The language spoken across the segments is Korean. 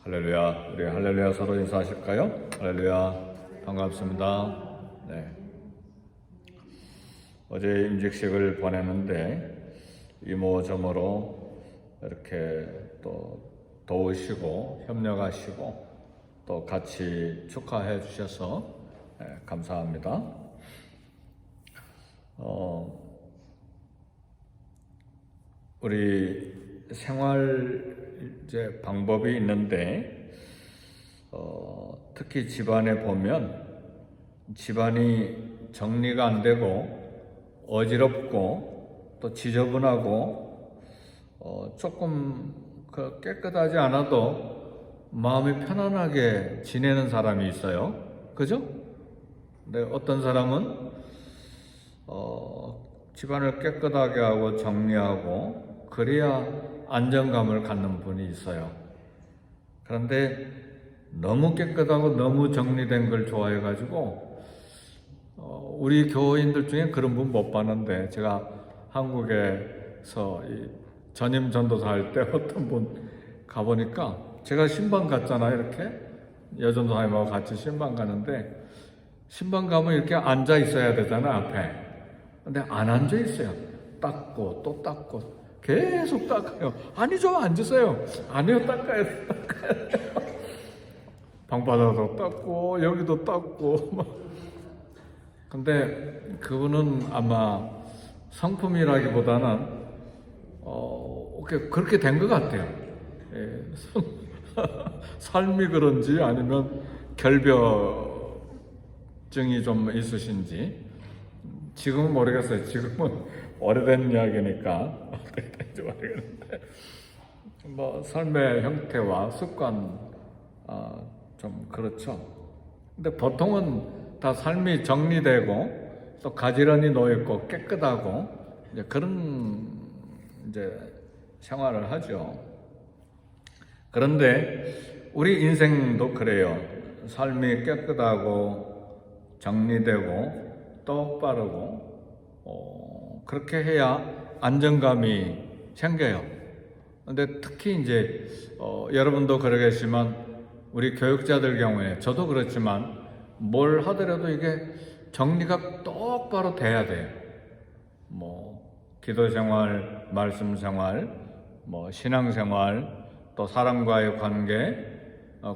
할렐루야. 우리 할렐루야 서로 인사하실까요? 할렐루야. 반갑습니다. 네. 어제 임직식을 보내는데 이모저모로 이렇게 또 도우시고 협력하시고 또 같이 축하해 주셔서 감사합니다. 우리 생활 방법이 있는데 특히 집안에 보면 집안이 정리가 안 되고 어지럽고 또 지저분하고 조금 깨끗하지 않아도 마음이 편안하게 지내는 사람이 있어요. 그죠? 근데 어떤 사람은 집안을 깨끗하게 하고 정리하고 그래야 안정감을 갖는 분이 있어요. 그런데 너무 깨끗하고 너무 정리된 걸 좋아해가지고 우리 교인들 중에 그런 분 못 봤는데, 제가 한국에서 전임 전도사 할 때 어떤 분 가보니까 제가 신방 갔잖아요. 이렇게 여전도사님하고 같이 신방 가는데 신방 가면 이렇게 앉아 있어야 되잖아, 앞에. 근데 안 앉아 있어요. 닦고 또 닦고 계속 닦아요. 아니 좀 앉으세요. 아니요, 닦아야 돼. 방바닥도 닦고 여기도 닦고. 근데 그분은 아마 성품이라기보다는 그렇게 된 것 같아요. 삶이 그런지 아니면 결벽증이 좀 있으신지 지금은 모르겠어요. 지금은 오래된 이야기니까 어떻게 될지 모르겠는데, 뭐 삶의 형태와 습관 좀 그렇죠. 근데 보통은 다 삶이 정리되고 또 가지런히 놓여있고 깨끗하고 이제 그런 생활을 하죠. 그런데 우리 인생도 그래요. 삶이 깨끗하고 정리되고 똑바르고 그렇게 해야 안정감이 생겨요. 근데 특히 여러분도 그러겠지만 우리 교육자들 경우에 저도 그렇지만 뭘 하더라도 이게 정리가 똑바로 돼야 돼요. 뭐 기도 생활, 말씀 생활, 뭐 신앙 생활, 또 사람과의 관계,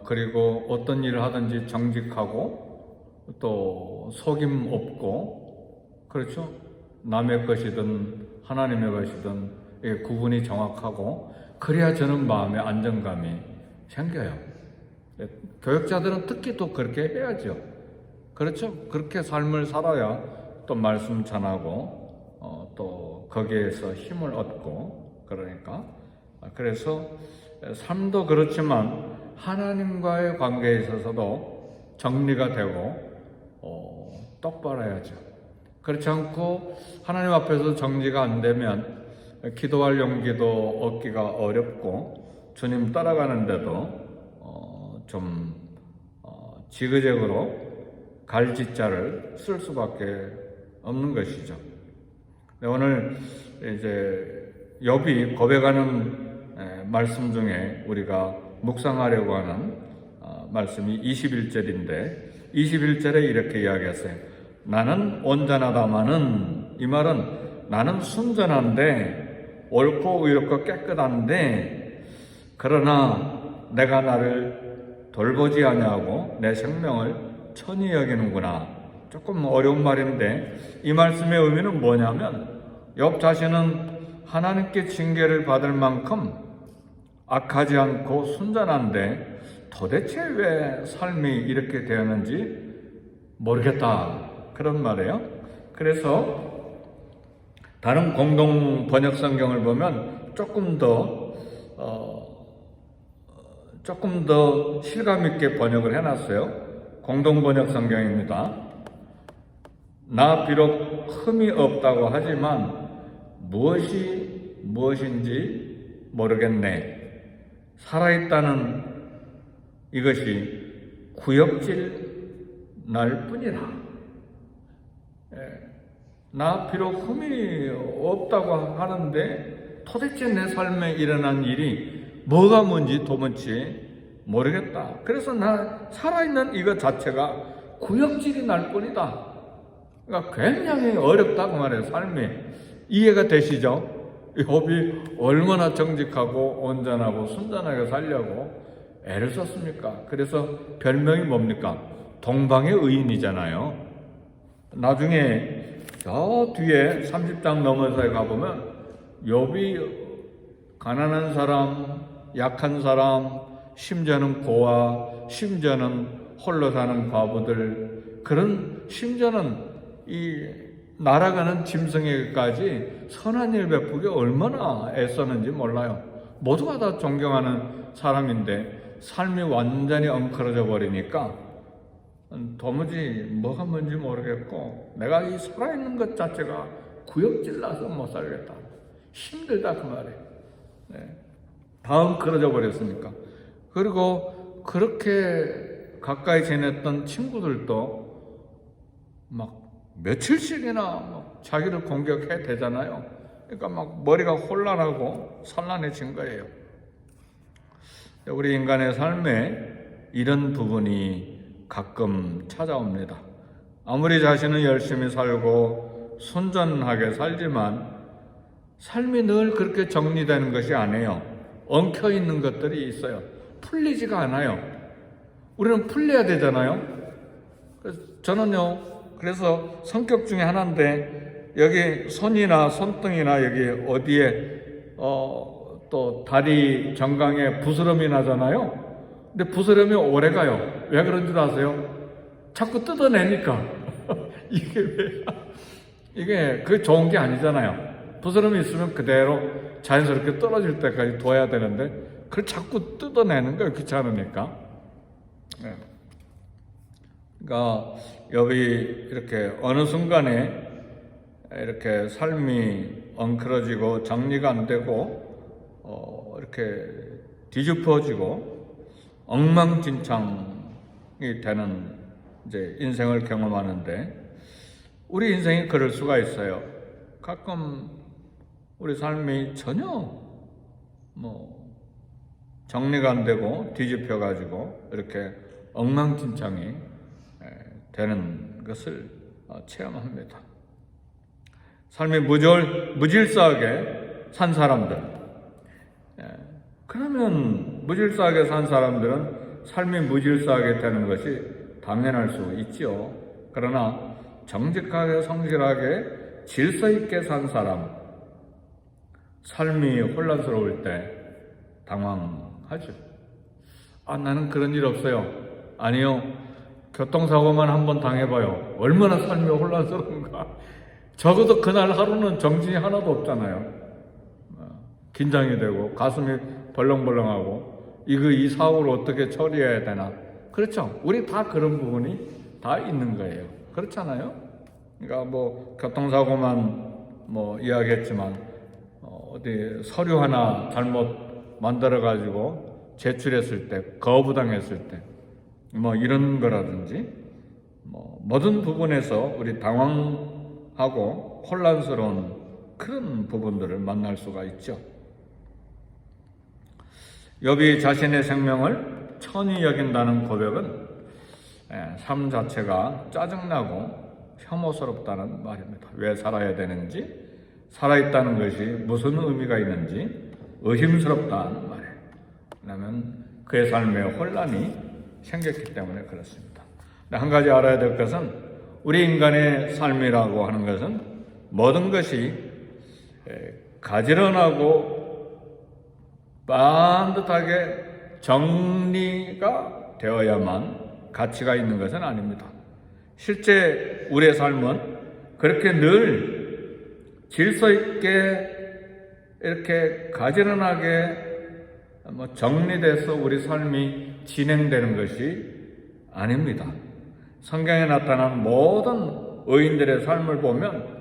그리고 어떤 일을 하든지 정직하고 또 속임 없고, 그렇죠? 남의 것이든 하나님의 것이든 이게 구분이 정확하고, 그래야 저는 마음의 안정감이 생겨요. 교육자들은 특히 또 그렇게 해야죠. 그렇죠? 그렇게 삶을 살아야 또 말씀 전하고 또 거기에서 힘을 얻고, 그러니까 그래서 삶도 그렇지만 하나님과의 관계에 있어서도 정리가 되고 똑바라야죠. 그렇지 않고 하나님 앞에서 정리가 안 되면 기도할 용기도 얻기가 어렵고 주님 따라가는데도 좀 지그재그로 갈짓자를 쓸 수밖에 없는 것이죠. 오늘 욥이 고백하는 말씀 중에 우리가 묵상하려고 하는 말씀이 21절인데 21절에 이렇게 이야기했어요. 나는 온전하다마는, 이 말은 나는 순전한데 옳고 의롭고 깨끗한데 그러나 내가 나를 돌보지 아니하고 내 생명을 천히 여기는구나. 조금 어려운 말인데 이 말씀의 의미는 뭐냐면 욥 자신은 하나님께 징계를 받을 만큼 악하지 않고 순전한데 도대체 왜 삶이 이렇게 되었는지 모르겠다, 그런 말이에요. 그래서 다른 공동 번역 성경을 보면 조금 더 실감 있게 번역을 해놨어요. 공동 번역 성경입니다. 나 비록 흠이 없다고 하지만 무엇인지 모르겠네. 살아있다는 이것이 구역질 날 뿐이라. 나 비록 흠이 없다고 하는데 도대체 내 삶에 일어난 일이 뭐가 뭔지 도무지 모르겠다. 그래서 나 살아있는 이것 자체가 구역질이 날 뿐이다. 그러니까 굉장히 어렵다 그 말이에요. 삶이. 이해가 되시죠? 욥이 얼마나 정직하고 온전하고 순전하게 살려고 애를 썼습니까? 그래서 별명이 뭡니까? 동방의 의인이잖아요. 나중에 저 뒤에 30장 넘어서 가보면 욥이 가난한 사람, 약한 사람, 심지어는 고아, 심지어는 홀로 사는 과부들, 그런 심지어는 이 날아가는 짐승에게까지 선한 일 베푸기 얼마나 애썼는지 몰라요. 모두가 다 존경하는 사람인데 삶이 완전히 엉클어져 버리니까 도무지 뭐가 뭔지 모르겠고 내가 이 살아있는 것 자체가 구역질 나서 못 살겠다. 힘들다 그 말이에요. 네. 다 엉클어져 버렸으니까. 그리고 그렇게 가까이 지냈던 친구들도 막 며칠씩이나 막 자기를 공격해 대잖아요. 그러니까 막 머리가 혼란하고 산란해진 거예요. 우리 인간의 삶에 이런 부분이 가끔 찾아옵니다. 아무리 자신은 열심히 살고 순전하게 살지만 삶이 늘 그렇게 정리되는 것이 아니에요. 엉켜있는 것들이 있어요. 풀리지가 않아요. 우리는 풀려야 되잖아요. 그래서 성격 중에 하나인데 여기 손이나 손등이나 여기 어디에 또 다리 정강에 부스럼이 나잖아요. 근데 부스럼이 오래 가요. 왜 그런 줄 아세요? 자꾸 뜯어내니까. 이게 그 좋은 게 아니잖아요. 부스럼이 있으면 그대로 자연스럽게 떨어질 때까지 둬야 되는데 그걸 자꾸 뜯어내는 거예요. 귀찮으니까. 네. 그러니까 욥이 이렇게 어느 순간에 이렇게 삶이 엉클어지고 정리가 안 되고 이렇게 뒤집어지고 엉망진창이 되는 이제 인생을 경험하는데 우리 인생이 그럴 수가 있어요. 가끔 우리 삶이 전혀 정리가 안 되고 뒤집혀가지고 이렇게 엉망진창이 되는 것을 체험합니다. 삶이 무질서하게 산 사람들. 그러면 무질서하게 산 사람들은 삶이 무질서하게 되는 것이 당연할 수 있죠. 그러나 정직하게 성실하게 질서 있게 산 사람, 삶이 혼란스러울 때 당황하죠. 나는 그런 일 없어요. 아니요. 교통사고만 한번 당해봐요. 얼마나 삶이 혼란스러운가. 적어도 그날 하루는 정신이 하나도 없잖아요. 긴장이 되고 가슴이 벌렁벌렁하고 이 사고를 어떻게 처리해야 되나. 그렇죠. 우리 다 그런 부분이 다 있는 거예요. 그렇잖아요. 그러니까 교통사고만 이야기했지만 어디 서류 하나 잘못 만들어가지고 제출했을 때, 거부당했을 때 이런 거라든지 모든 부분에서 우리 당황하고 혼란스러운 그런 부분들을 만날 수가 있죠. 욥이 자신의 생명을 천히 여긴다는 고백은 삶 자체가 짜증나고 혐오스럽다는 말입니다. 왜 살아야 되는지, 살아있다는 것이 무슨 의미가 있는지 의심스럽다는 말이에요. 왜냐하면 그의 삶에 혼란이 생겼기 때문에 그렇습니다. 한 가지 알아야 될 것은 우리 인간의 삶이라고 하는 것은 모든 것이 가지런하고 반듯하게 정리가 되어야만 가치가 있는 것은 아닙니다. 실제 우리의 삶은 그렇게 늘 질서 있게 이렇게 가지런하게 정리돼서 우리 삶이 진행되는 것이 아닙니다. 성경에 나타난 모든 의인들의 삶을 보면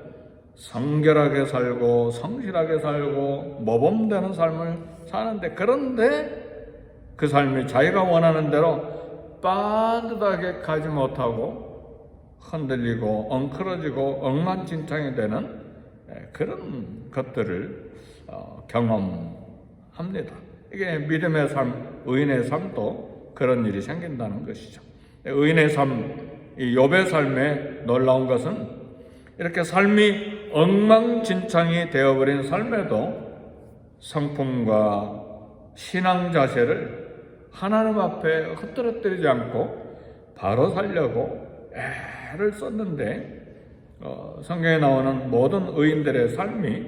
성결하게 살고 성실하게 살고 모범되는 삶을 사는데, 그런데 그 삶이 자기가 원하는 대로 반듯하게 가지 못하고 흔들리고 엉클어지고 엉망진창이 되는 그런 것들을 경험합니다. 이게 믿음의 삶, 의인의 삶도 그런 일이 생긴다는 것이죠. 의인의 삶, 이 욥의 삶에 놀라운 것은 이렇게 삶이 엉망진창이 되어버린 삶에도 성품과 신앙 자세를 하나님 앞에 흩어뜨리지 않고 바로 살려고 애를 썼는데 성경에 나오는 모든 의인들의 삶이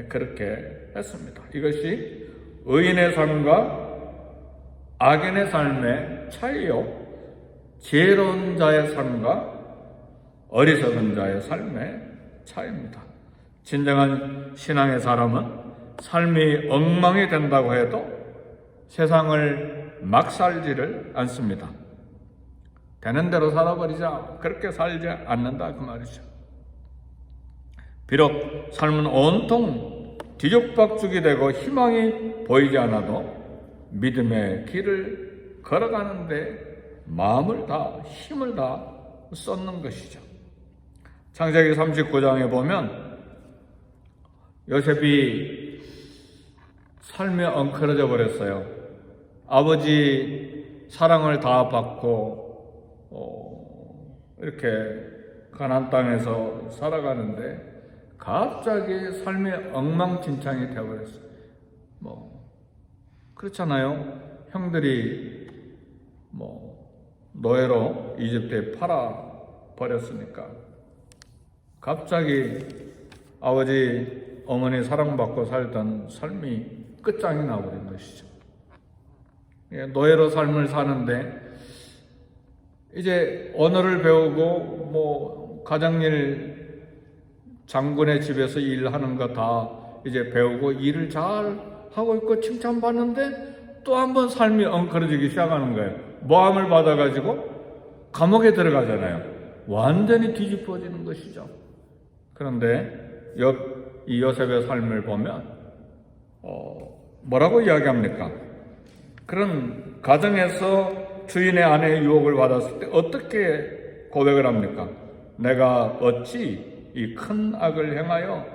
그렇게 했습니다. 이것이 의인의 삶과 악인의 삶의 차이요, 지혜로운 자의 삶과 어리석은 자의 삶의 차이입니다. 진정한 신앙의 사람은 삶이 엉망이 된다고 해도 세상을 막 살지를 않습니다. 되는 대로 살아버리자, 그렇게 살지 않는다 그 말이죠. 비록 삶은 온통 뒤죽박죽이 되고 희망이 보이지 않아도 믿음의 길을 걸어가는데 마음을 다, 힘을 다 쏟는 것이죠. 창세기 39장에 보면 요셉이 삶에 엉클어져 버렸어요. 아버지 사랑을 다 받고 이렇게 가나안 땅에서 살아가는데 갑자기 삶이 엉망진창이 되어버렸어요. 그렇잖아요. 형들이 노예로 이집트에 팔아 버렸으니까 갑자기 아버지 어머니 사랑받고 살던 삶이 끝장이 나버린 것이죠. 노예로 삶을 사는데 이제 언어를 배우고 가정일 장군의 집에서 일하는 거 다 이제 배우고 일을 잘 하고 있고 칭찬받는데 또 한 번 삶이 엉클어지기 시작하는 거예요. 모함을 받아가지고 감옥에 들어가잖아요. 완전히 뒤집어지는 것이죠. 그런데 이 요셉의 삶을 보면 뭐라고 이야기합니까? 그런 가정에서 주인의 아내의 유혹을 받았을 때 어떻게 고백을 합니까? 내가 어찌 이 큰 악을 행하여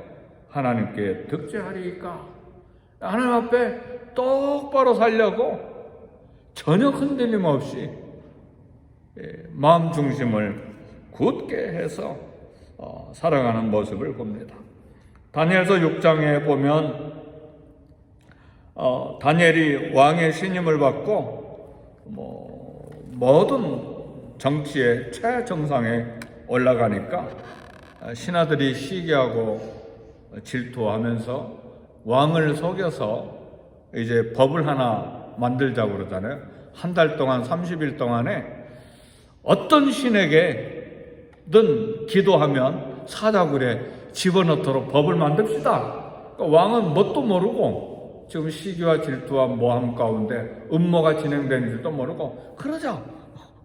하나님께 득죄하리이까? 하나님 앞에 똑바로 살려고 전혀 흔들림 없이 마음 중심을 굳게 해서 살아가는 모습을 봅니다. 다니엘서 6장에 보면 다니엘이 왕의 신임을 받고 모든 정치의 최정상에 올라가니까 신하들이 시기하고 질투하면서 왕을 속여서 이제 법을 하나 만들자고 그러잖아요. 한 달 동안 30일 동안에 어떤 신에게든 기도하면 사자굴에 집어넣도록 법을 만듭시다. 그러니까 왕은 뭣도 모르고 지금 시기와 질투와 모함 가운데 음모가 진행되는지도 모르고 그러자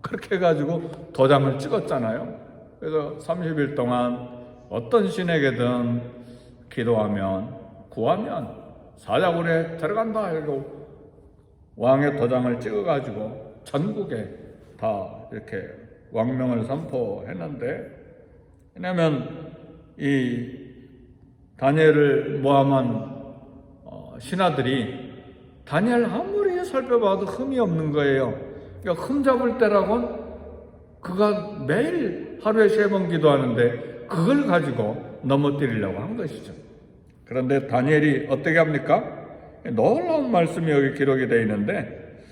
그렇게 해가지고 도장을 찍었잖아요. 그래서 30일 동안 어떤 신에게든 기도하면 구하면 사자굴에 들어간다 이러고 왕의 도장을 찍어가지고 전국에 다 이렇게 왕명을 선포했는데, 왜냐하면 이 다니엘을 모함한 신하들이 다니엘 아무리 살펴봐도 흠이 없는 거예요. 그러니까 흠 잡을 때라곤 그가 매일 하루에 3번 기도하는데 그걸 가지고 넘어뜨리려고 한 것이죠. 그런데 다니엘이 어떻게 합니까? 놀라운 말씀이 여기 기록이 되어 있는데,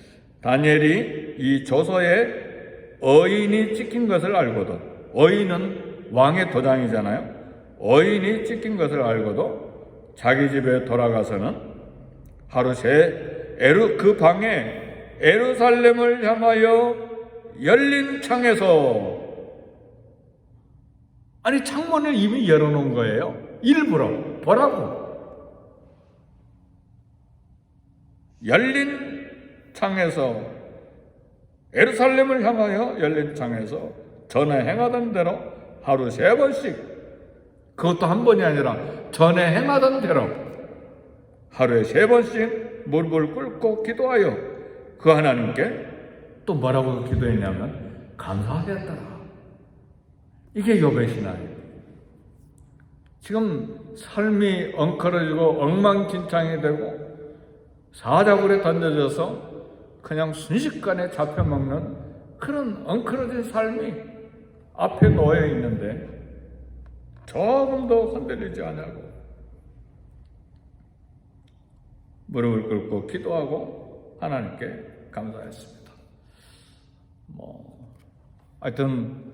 다니엘이 이 조서에 어인이 찍힌 것을 알고도, 어인은 왕의 도장이잖아요. 어인이 찍힌 것을 알고도 자기 집에 돌아가서는 하루 새 그 방에 예루살렘을 향하여 열린 창에서, 아니 창문을 이미 열어놓은 거예요. 일부러 보라고. 열린 창에서, 예루살렘을 향하여 열린 창에서 전에 행하던 대로 하루 3번씩, 그것도 한 번이 아니라 전에 행하던 대로 하루에 3번씩 무릎을 꿇고 기도하여 그 하나님께 또 뭐라고 기도했냐면 감사하겠더라. 이게 욥의 신앙이에요. 지금 삶이 엉클어지고 엉망진창이 되고 사자굴에 던져져서 그냥 순식간에 잡혀먹는 그런 엉클어진 삶이 앞에 놓여 있는데 조금도 흔들리지 않냐고 무릎을 꿇고 기도하고 하나님께 감사했습니다. 하여튼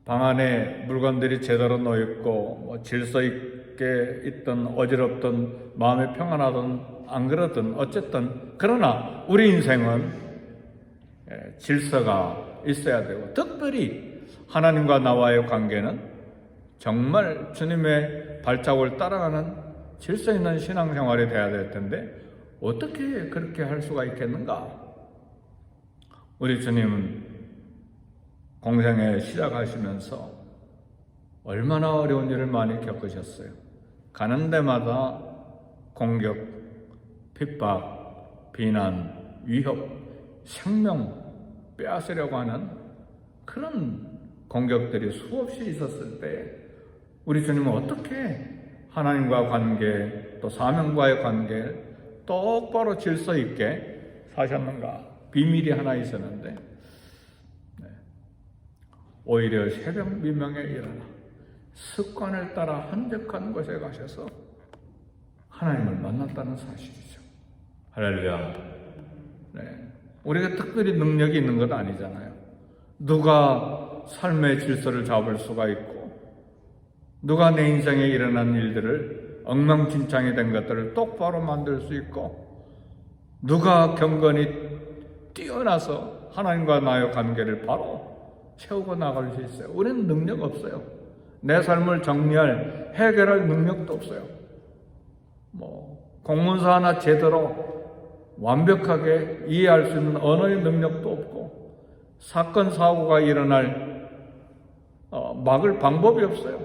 방 안에 물건들이 제대로 놓여있고 질서 있게 있던 어지럽던 마음이 평안하던 안 그러든 어쨌든 그러나 우리 인생은 질서가 있어야 되고 특별히 하나님과 나와의 관계는 정말 주님의 발자국을 따라가는 질서 있는 신앙생활이 돼야 될 텐데 어떻게 그렇게 할 수가 있겠는가? 우리 주님은 공생에 시작하시면서 얼마나 어려운 일을 많이 겪으셨어요. 가는 데마다 공격, 핍박, 비난, 위협, 생명 빼앗으려고 하는 그런 공격들이 수없이 있었을 때 우리 주님은 어떻게 하나님과 관계 또 사명과의 관계 똑바로 질서 있게 사셨는가? 비밀이 하나 있었는데 오히려 새벽 미명에 일어나 습관을 따라 한적한 곳에 가셔서 하나님을 만났다는 사실이죠. 할렐루야. 우리가 특별히 능력이 있는 것 아니잖아요. 누가 삶의 질서를 잡을 수가 있고 누가 내 인생에 일어난 일들을 엉망진창이 된 것들을 똑바로 만들 수 있고 누가 경건이 뛰어나서 하나님과 나의 관계를 바로 채우고 나갈 수 있어요. 우리는 능력 없어요. 내 삶을 정리할, 해결할 능력도 없어요. 공문서 하나 제대로 완벽하게 이해할 수 있는 언어의 능력도 없고 사건, 사고가 일어날 막을 방법이 없어요.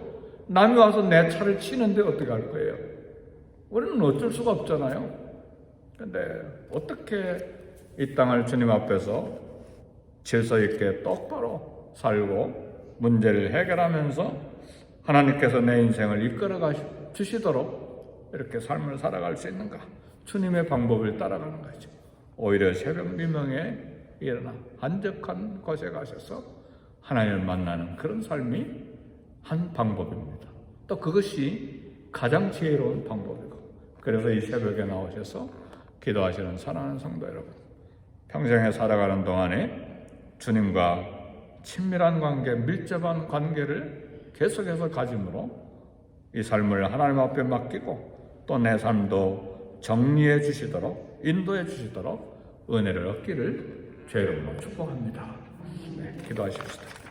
남이 와서 내 차를 치는데 어떻게 할 거예요? 우리는 어쩔 수가 없잖아요. 근데 어떻게 이 땅을 주님 앞에서 질서 있게 똑바로 살고 문제를 해결하면서 하나님께서 내 인생을 이끌어 주시도록 이렇게 삶을 살아갈 수 있는가? 주님의 방법을 따라가는 거죠. 오히려 새벽 미명에 일어나 한적한 곳에 가셔서 하나님을 만나는 그런 삶이 한 방법입니다. 또 그것이 가장 지혜로운 방법이고 그래서 이 새벽에 나오셔서 기도하시는 사랑하는 성도 여러분, 평생에 살아가는 동안에 주님과 친밀한 관계, 밀접한 관계를 계속해서 가짐으로 이 삶을 하나님 앞에 맡기고 또 내 삶도 정리해 주시도록 인도해 주시도록 은혜를 얻기를 주의 이름으로 축복합니다. 기도하십시다.